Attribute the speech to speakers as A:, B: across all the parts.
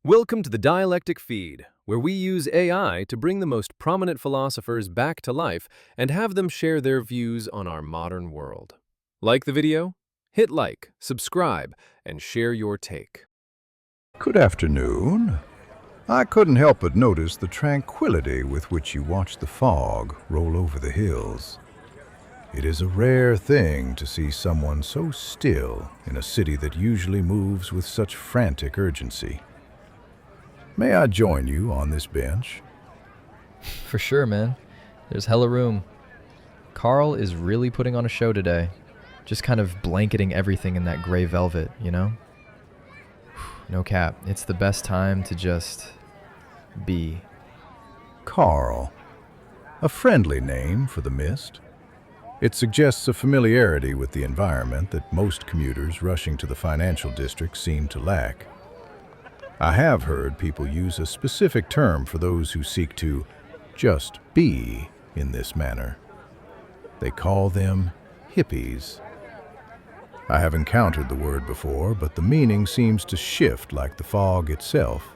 A: Welcome to the Dialectic Feed, where we use AI to bring the most prominent philosophers back to life and have them share their views on our modern world. Like the video? Hit like, subscribe, and share your take.
B: Good afternoon. I couldn't help but notice the tranquility with which you watch the fog roll over the hills. It is a rare thing to see someone so still in a city that usually moves with such frantic urgency. May I join you on this bench?
C: For sure, man. There's hella room. Carl is really putting on a show today. Just kind of blanketing everything in that gray velvet, you know? No cap. It's the best time to just be.
B: Carl. A friendly name for the mist. It suggests a familiarity with the environment that most commuters rushing to the financial district seem to lack. I have heard people use a specific term for those who seek to just be in this manner. They call them hippies. I have encountered the word before, but the meaning seems to shift like the fog itself.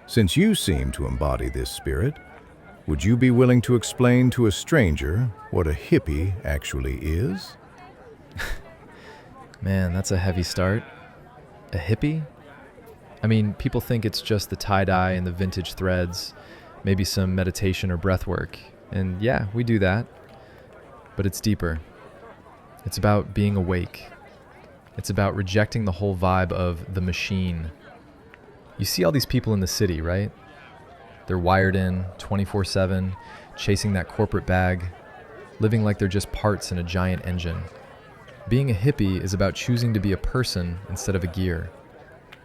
B: Since you seem to embody this spirit, would you be willing to explain to a stranger what a hippie actually is?
C: Man, that's a heavy start. A hippie? I mean, people think it's just the tie-dye and the vintage threads, maybe some meditation or breath work. And yeah, we do that. But it's deeper. It's about being awake. It's about rejecting the whole vibe of the machine. You see all these people in the city, right? They're wired in 24/7, chasing that corporate bag, living like they're just parts in a giant engine. Being a hippie is about choosing to be a person instead of a gear.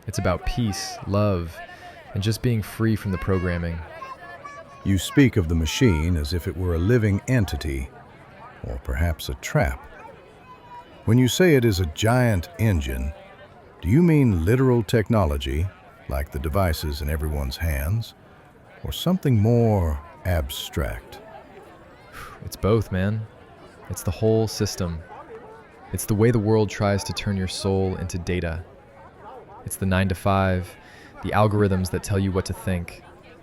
C: It's about peace, love, and just being free from the programming.
B: You speak of the machine as if it were a living entity, or perhaps a trap. When you say it is a giant engine, do you mean literal technology, like the devices in everyone's hands, or something more abstract?
C: It's both, man. It's the whole system. It's the way the world tries to turn your soul into data. It's the 9 to 5, the algorithms that tell you what to think,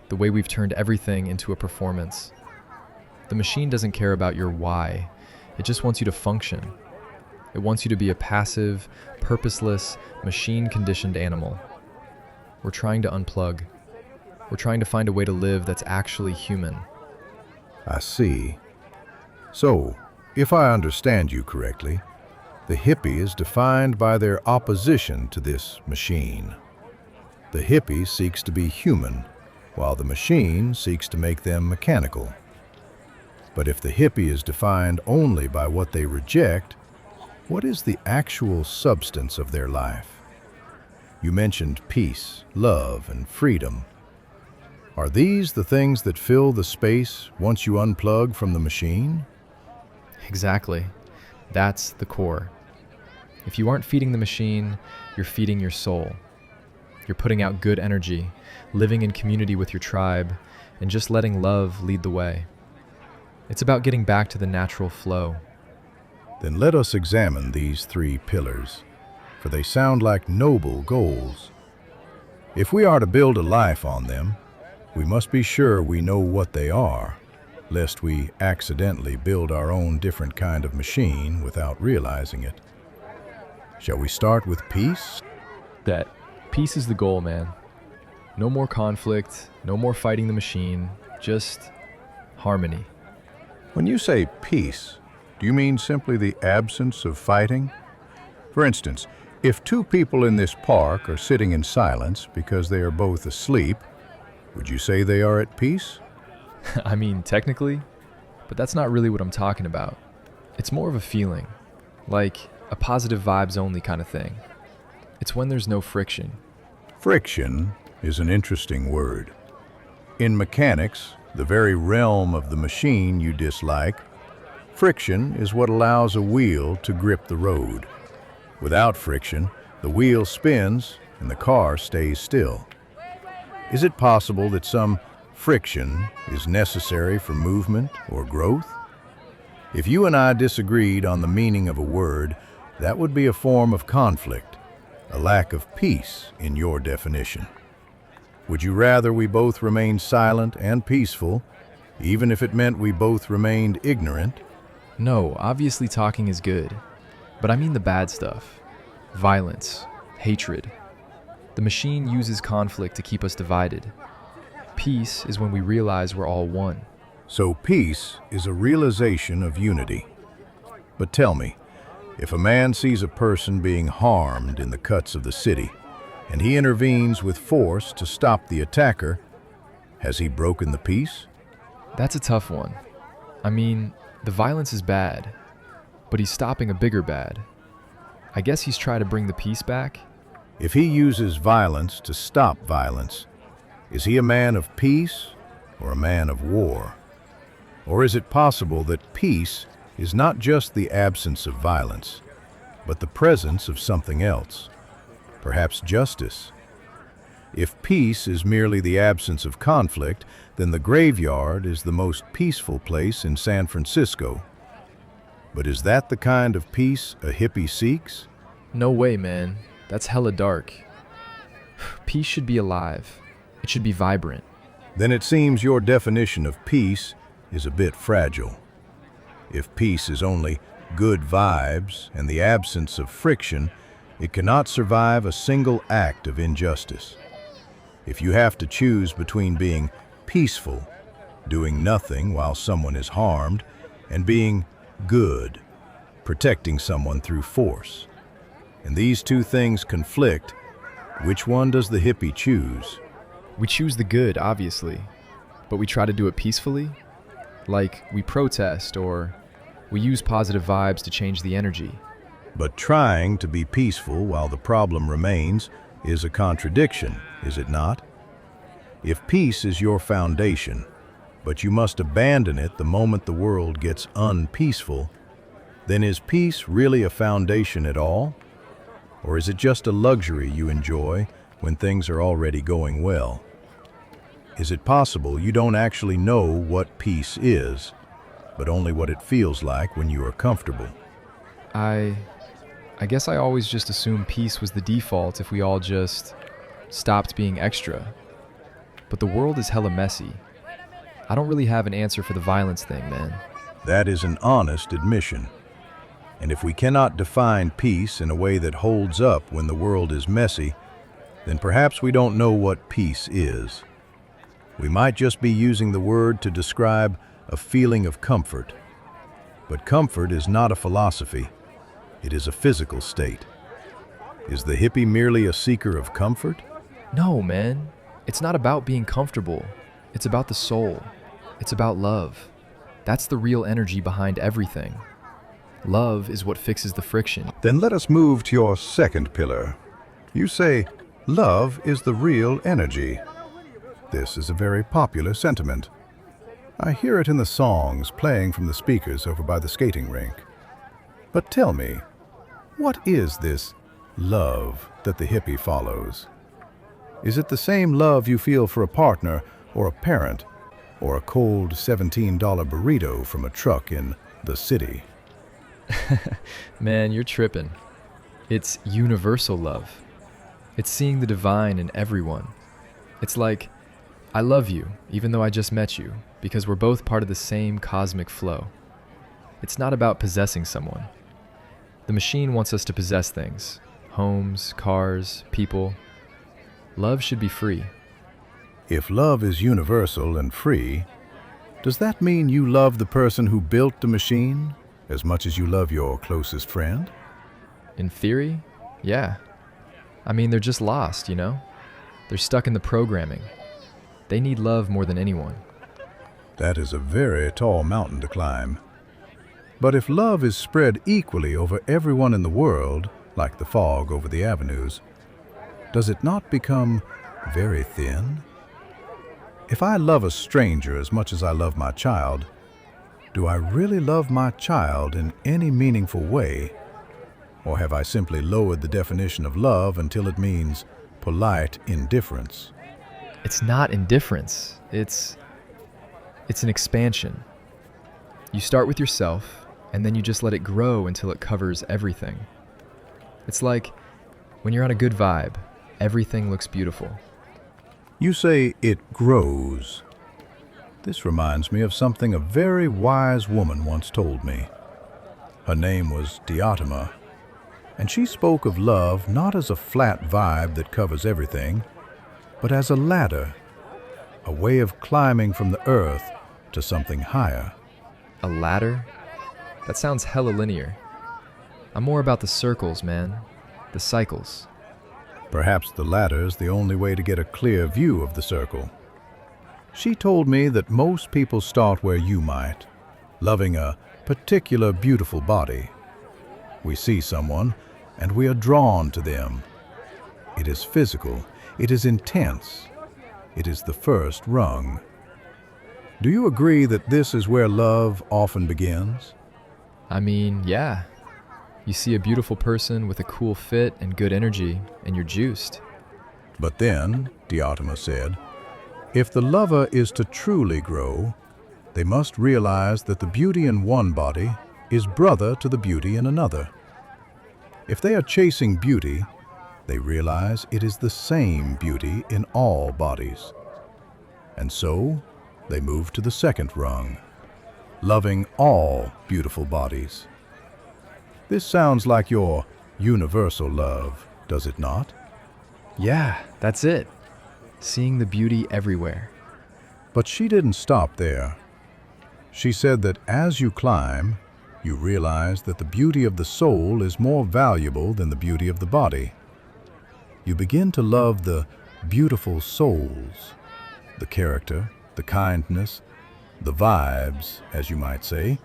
C: the way we've turned everything into a performance. The machine doesn't care about your why. It just wants you to function. It wants you to be a passive, purposeless, machine-conditioned animal. We're trying to unplug. We're trying to find a way to live that's actually human.
B: I see. So, if I understand you correctly, the hippie is defined by their opposition to this machine. The hippie seeks to be human, while the machine seeks to make them mechanical. But if the hippie is defined only by what they reject, what is the actual substance of their life? You mentioned peace, love, and freedom. Are these the things that fill the space once you unplug from the machine?
C: Exactly. That's the core. If you aren't feeding the machine, you're feeding your soul. You're putting out good energy, living in community with your tribe, and just letting love lead the way. It's about getting back to the natural flow.
B: Then let us examine these 3 pillars, for they sound like noble goals. If we are to build a life on them, we must be sure we know what they are, lest we accidentally build our own different kind of machine without realizing it. Shall we start with peace?
C: That peace is the goal, man. No more conflict, no more fighting the machine, just harmony.
B: When you say peace, do you mean simply the absence of fighting? For instance, if 2 people in this park are sitting in silence because they are both asleep, would you say they are at peace?
C: I mean, technically, but that's not really what I'm talking about. It's more of a feeling, like a positive vibes only kind of thing. It's when there's no friction.
B: Friction is an interesting word. In mechanics, the very realm of the machine you dislike, friction is what allows a wheel to grip the road. Without friction, the wheel spins and the car stays still. Is it possible that some friction is necessary for movement or growth? If you and I disagreed on the meaning of a word, that would be a form of conflict, a lack of peace in your definition. Would you rather we both remained silent and peaceful, even if it meant we both remained ignorant?
C: No, obviously talking is good. But I mean the bad stuff. Violence, hatred. The machine uses conflict to keep us divided. Peace is when we realize we're all one.
B: So peace is a realization of unity. But tell me, if a man sees a person being harmed in the cuts of the city, and he intervenes with force to stop the attacker, has he broken the peace?
C: That's a tough one. I mean, the violence is bad, but he's stopping a bigger bad. I guess he's trying to bring the peace back.
B: If he uses violence to stop violence, is he a man of peace or a man of war? Or is it possible that peace is not just the absence of violence, but the presence of something else, perhaps justice? If peace is merely the absence of conflict, then the graveyard is the most peaceful place in San Francisco. But is that the kind of peace a hippie seeks?
C: No way, man. That's hella dark. Peace should be alive. It should be vibrant.
B: Then it seems your definition of peace is a bit fragile. If peace is only good vibes and the absence of friction, it cannot survive a single act of injustice. If you have to choose between being peaceful, doing nothing while someone is harmed, and being good, protecting someone through force, and these two things conflict, which one does the hippie choose?
C: We choose the good, obviously, but we try to do it peacefully. Like, we protest or we use positive vibes to change the energy.
B: But trying to be peaceful while the problem remains is a contradiction, is it not? If peace is your foundation, but you must abandon it the moment the world gets unpeaceful, then is peace really a foundation at all? Or is it just a luxury you enjoy when things are already going well? Is it possible you don't actually know what peace is, but only what it feels like when you are comfortable?
C: I guess I always just assumed peace was the default if we all just stopped being extra. But the world is hella messy. I don't really have an answer for the violence thing, man.
B: That is an honest admission. And if we cannot define peace in a way that holds up when the world is messy, then perhaps we don't know what peace is. We might just be using the word to describe a feeling of comfort. But comfort is not a philosophy. It is a physical state. Is the hippie merely a seeker of comfort?
C: No, man. It's not about being comfortable. It's about the soul. It's about love. That's the real energy behind everything. Love is what fixes the friction.
B: Then let us move to your second pillar. You say, love is the real energy. This is a very popular sentiment. I hear it in the songs playing from the speakers over by the skating rink. But tell me, what is this love that the hippie follows? Is it the same love you feel for a partner or a parent or a cold $17 burrito from a truck in the city?
C: Man, you're tripping. It's universal love. It's seeing the divine in everyone. It's like, I love you, even though I just met you, because we're both part of the same cosmic flow. It's not about possessing someone. The machine wants us to possess things. Homes, cars, people. Love should be free.
B: If love is universal and free, does that mean you love the person who built the machine as much as you love your closest friend?
C: In theory, yeah. I mean, they're just lost, you know? They're stuck in the programming. They need love more than anyone.
B: That is a very tall mountain to climb. But if love is spread equally over everyone in the world, like the fog over the avenues, does it not become very thin? If I love a stranger as much as I love my child, do I really love my child in any meaningful way? Or have I simply lowered the definition of love until it means polite indifference?
C: It's not indifference. It's an expansion. You start with yourself, and then you just let it grow until it covers everything. It's like when you're on a good vibe, everything looks beautiful.
B: You say it grows. This reminds me of something a very wise woman once told me. Her name was Diotima, and she spoke of love not as a flat vibe that covers everything, but as a ladder, a way of climbing from the earth to something higher.
C: A ladder? That sounds hella linear. I'm more about the circles, man. The cycles.
B: Perhaps the ladder's the only way to get a clear view of the circle. She told me that most people start where you might, loving a particular beautiful body. We see someone, and we are drawn to them. It is physical, it is intense, it is the first rung. Do you agree that this is where love often begins?
C: I mean, yeah. You see a beautiful person with a cool fit and good energy, and you're juiced.
B: But then, Diotima said, if the lover is to truly grow, they must realize that the beauty in one body is brother to the beauty in another. If they are chasing beauty, they realize it is the same beauty in all bodies. And so, they move to the second rung, loving all beautiful bodies. This sounds like your universal love, does it not?
C: Yeah, that's it. Seeing the beauty everywhere.
B: But she didn't stop there. She said that as you climb, you realize that the beauty of the soul is more valuable than the beauty of the body. You begin to love the beautiful souls, the character, the kindness, the vibes, as you might say,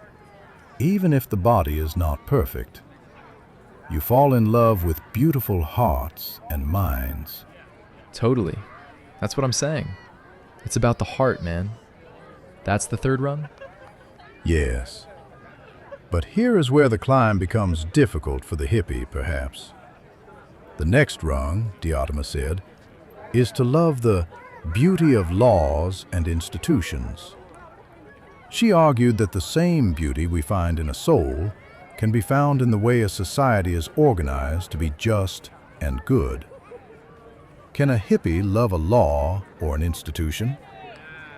B: even if the body is not perfect. You fall in love with beautiful hearts and minds.
C: Totally. That's what I'm saying. It's about the heart, man. That's the third rung?
B: Yes. But here is where the climb becomes difficult for the hippie, perhaps. The next rung, Diotima said, is to love the beauty of laws and institutions. She argued that the same beauty we find in a soul can be found in the way a society is organized to be just and good. Can a hippie love a law or an institution?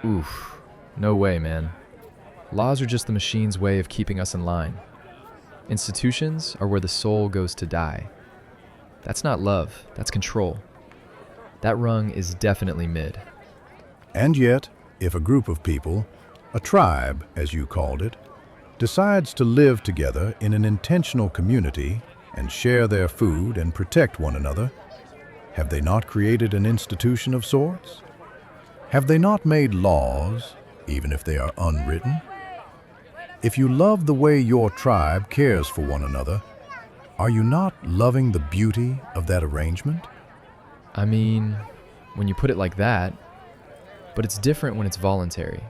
C: Oof. No way, man. Laws are just the machine's way of keeping us in line. Institutions are where the soul goes to die. That's not love, that's control. That rung is definitely mid.
B: And yet, if a group of people, a tribe, as you called it, decides to live together in an intentional community and share their food and protect one another, have they not created an institution of sorts? Have they not made laws, even if they are unwritten? If you love the way your tribe cares for one another, are you not loving the beauty of that arrangement?
C: I mean, when you put it like that, but it's different when it's voluntary.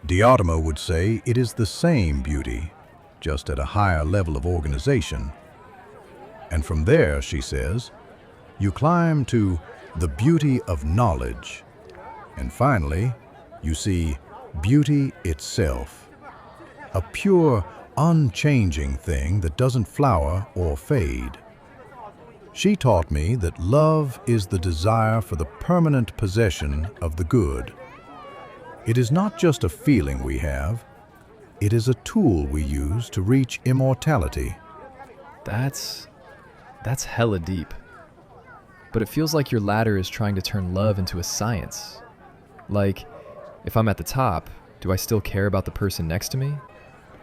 B: Diotima would say it is the same beauty, just at a higher level of organization. And from there, she says, you climb to the beauty of knowledge. And finally, you see beauty itself, a pure, unchanging thing that doesn't flower or fade. She taught me that love is the desire for the permanent possession of the good. It is not just a feeling we have, it is a tool we use to reach immortality.
C: That's hella deep. But it feels like your ladder is trying to turn love into a science. Like, if I'm at the top, do I still care about the person next to me?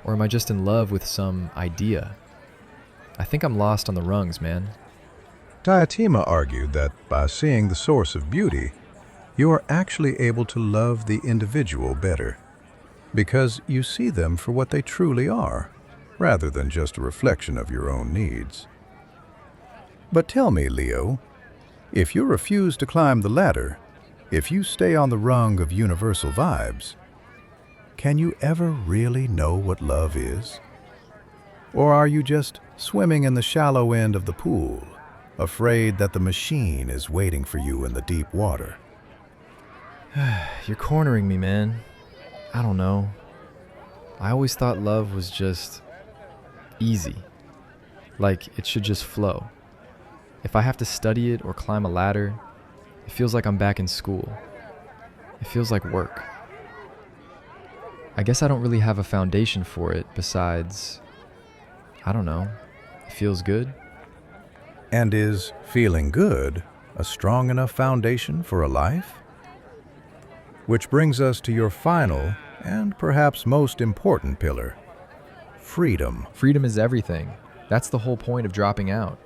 C: Or am I just in love with some idea? I think I'm lost on the rungs, man.
B: Diotima argued that by seeing the source of beauty, you are actually able to love the individual better, because you see them for what they truly are, rather than just a reflection of your own needs. But tell me, Leo, if you refuse to climb the ladder, if you stay on the rung of universal vibes, can you ever really know what love is? Or are you just swimming in the shallow end of the pool, afraid that the machine is waiting for you in the deep water?
C: You're cornering me, man. I don't know. I always thought love was just easy. Like, it should just flow. If I have to study it or climb a ladder, It feels like I'm back in school. It feels like work. I guess I don't really have a foundation for it besides, I don't know, it feels good.
B: And is feeling good a strong enough foundation for a life? Which brings us to your final and perhaps most important pillar, freedom.
C: Freedom is everything. That's the whole point of dropping out.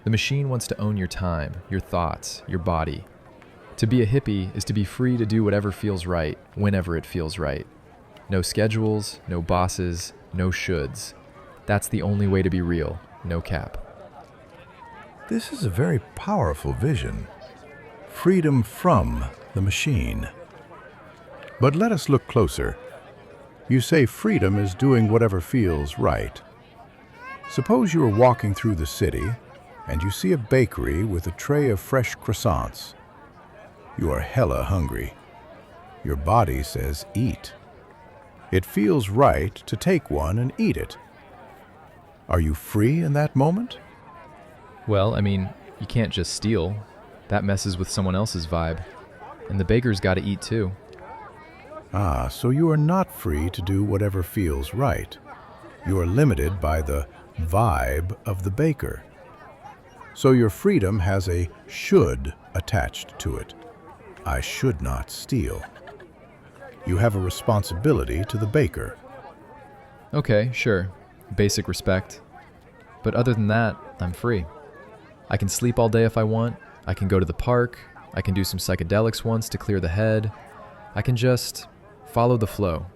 C: The machine wants to own your time, your thoughts, your body. To be a hippie is to be free to do whatever feels right, whenever it feels right. No schedules, no bosses, no shoulds. That's the only way to be real, no cap.
B: This is a very powerful vision. Freedom from the machine. But let us look closer. You say freedom is doing whatever feels right. Suppose you are walking through the city and you see a bakery with a tray of fresh croissants. You are hella hungry. Your body says eat. It feels right to take one and eat it. Are you free in that moment?
C: Well, I mean, you can't just steal. That messes with someone else's vibe. And the baker's got to eat too.
B: Ah, so you are not free to do whatever feels right. You are limited by the vibe of the baker. So your freedom has a should attached to it. I should not steal. You have a responsibility to the baker.
C: Okay, sure. Basic respect. But other than that, I'm free. I can sleep all day if I want. I can go to the park. I can do some psychedelics once to clear the head. I can just follow the flow.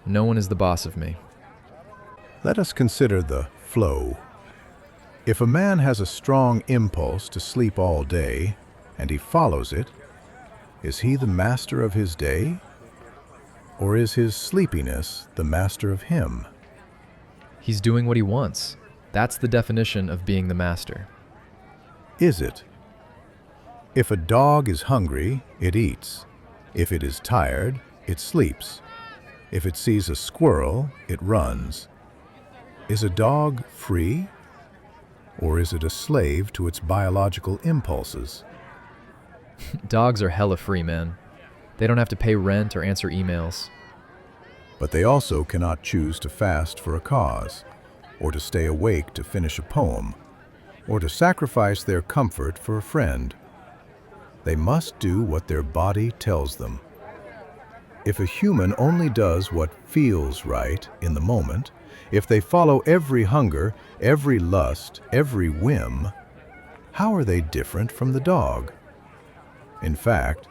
C: No one is the boss of me.
B: Let us consider the flow. If a man has a strong impulse to sleep all day, and he follows it, is he the master of his day? Or is his sleepiness the master of him?
C: He's doing what he wants. That's the definition of being the master.
B: Is it? If a dog is hungry, it eats. If it is tired, it sleeps. If it sees a squirrel, it runs. Is a dog free? Or is it a slave to its biological impulses?
C: Dogs are hella free, man. They don't have to pay rent or answer emails.
B: But they also cannot choose to fast for a cause, or to stay awake to finish a poem, or to sacrifice their comfort for a friend. They must do what their body tells them. If a human only does what feels right in the moment, if they follow every hunger, every lust, every whim, how are they different from the dog? In fact,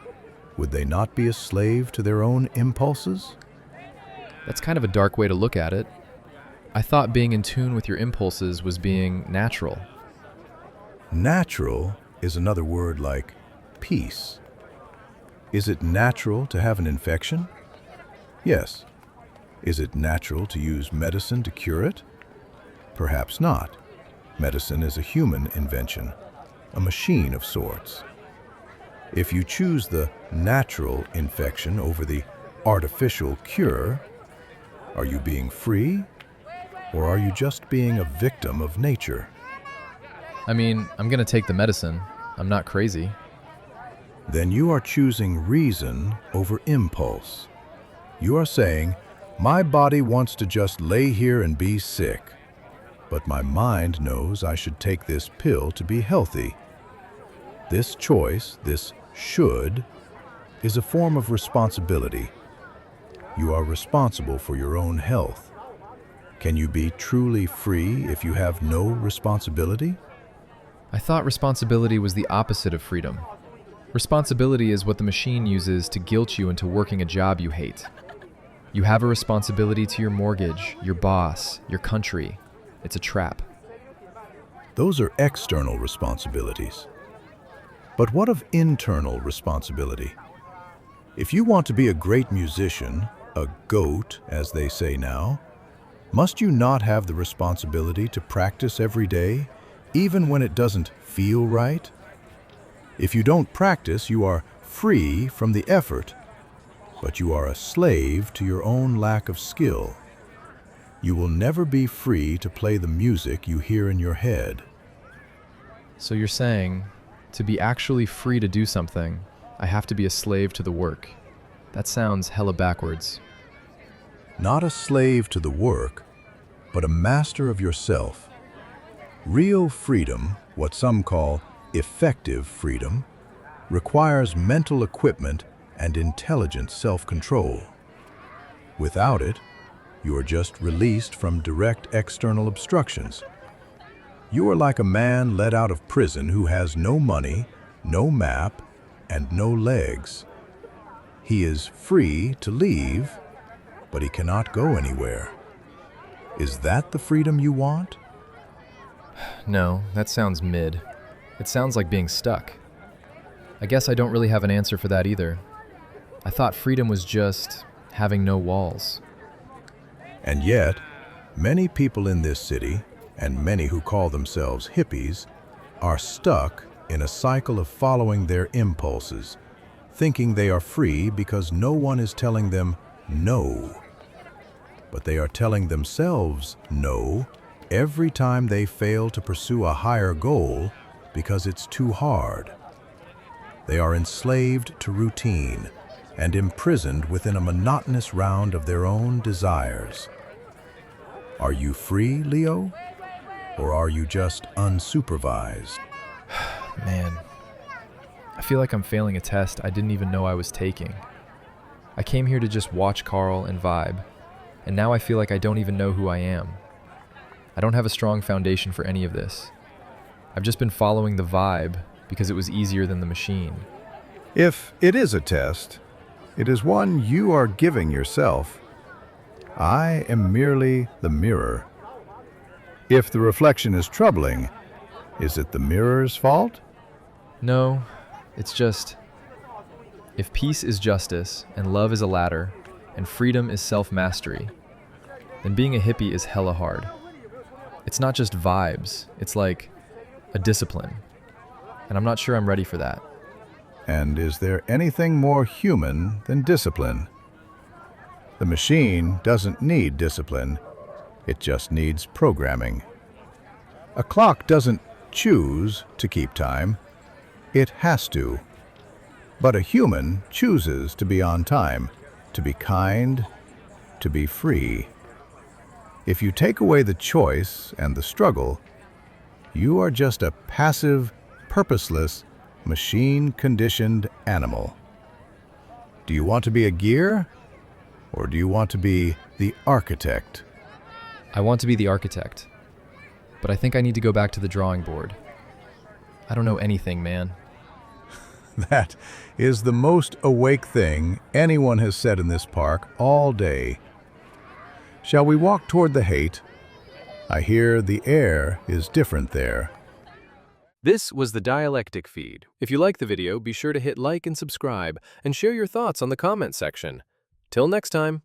B: would they not be a slave to their own impulses?
C: That's kind of a dark way to look at it. I thought being in tune with your impulses was being natural.
B: Natural is another word like peace. Is it natural to have an infection? Yes. Is it natural to use medicine to cure it? Perhaps not. Medicine is a human invention, a machine of sorts. If you choose the natural infection over the artificial cure, are you being free, or are you just being a victim of nature?
C: I mean, I'm gonna take the medicine. I'm not crazy.
B: Then you are choosing reason over impulse. You are saying, my body wants to just lay here and be sick, but my mind knows I should take this pill to be healthy. This choice, this should, is a form of responsibility. You are responsible for your own health. Can you be truly free if you have no responsibility?
C: I thought responsibility was the opposite of freedom. Responsibility is what the machine uses to guilt you into working a job you hate. You have a responsibility to your mortgage, your boss, your country. It's a trap.
B: Those are external responsibilities. But what of internal responsibility? If you want to be a great musician, a GOAT, as they say now, must you not have the responsibility to practice every day, even when it doesn't feel right? If you don't practice, you are free from the effort, but you are a slave to your own lack of skill. You will never be free to play the music you hear in your head.
C: So you're saying To be actually free to do something, I have to be a slave to the work. That sounds hella backwards.
B: Not a slave to the work, but a master of yourself. Real freedom, what some call effective freedom, requires mental equipment and intelligent self-control. Without it, you are just released from direct external obstructions. You are like a man let out of prison who has no money, no map, and no legs. He is free to leave, but he cannot go anywhere. Is that the freedom you want?
C: No, that sounds mid. It sounds like being stuck. I guess I don't really have an answer for that either. I thought freedom was just having no walls.
B: And yet, many people in this city, and many who call themselves hippies, are stuck in a cycle of following their impulses, thinking they are free because no one is telling them no. But they are telling themselves no every time they fail to pursue a higher goal because it's too hard. They are enslaved to routine and imprisoned within a monotonous round of their own desires. Are you free, Leo? Or are you just unsupervised?
C: Man, I feel like I'm failing a test I didn't even know I was taking. I came here to just watch Carl and vibe, and now I feel like I don't even know who I am. I don't have a strong foundation for any of this. I've just been following the vibe because it was easier than the machine.
B: If it is a test, it is one you are giving yourself. I am merely the mirror. If the reflection is troubling, is it the mirror's fault?
C: No, it's just, if peace is justice, and love is a ladder, and freedom is self-mastery, then being a hippie is hella hard. It's not just vibes, it's like a discipline. And I'm not sure I'm ready for that.
B: And is there anything more human than discipline? The machine doesn't need discipline, it just needs programming. A clock doesn't choose to keep time, it has to. But a human chooses to be on time, to be kind, to be free. If you take away the choice and the struggle, you are just a passive, purposeless, machine-conditioned animal. Do you want to be a gear, or do you want to be the architect?
C: I want to be the architect, but I think I need to go back to the drawing board. I don't know anything, man.
B: That is the most awake thing anyone has said in this park all day. Shall we walk toward the hate? I hear the air is different there.
A: This was the Dialectic Feed. If you like the video, be sure to hit like and subscribe, and share your thoughts on the comment section. Till next time.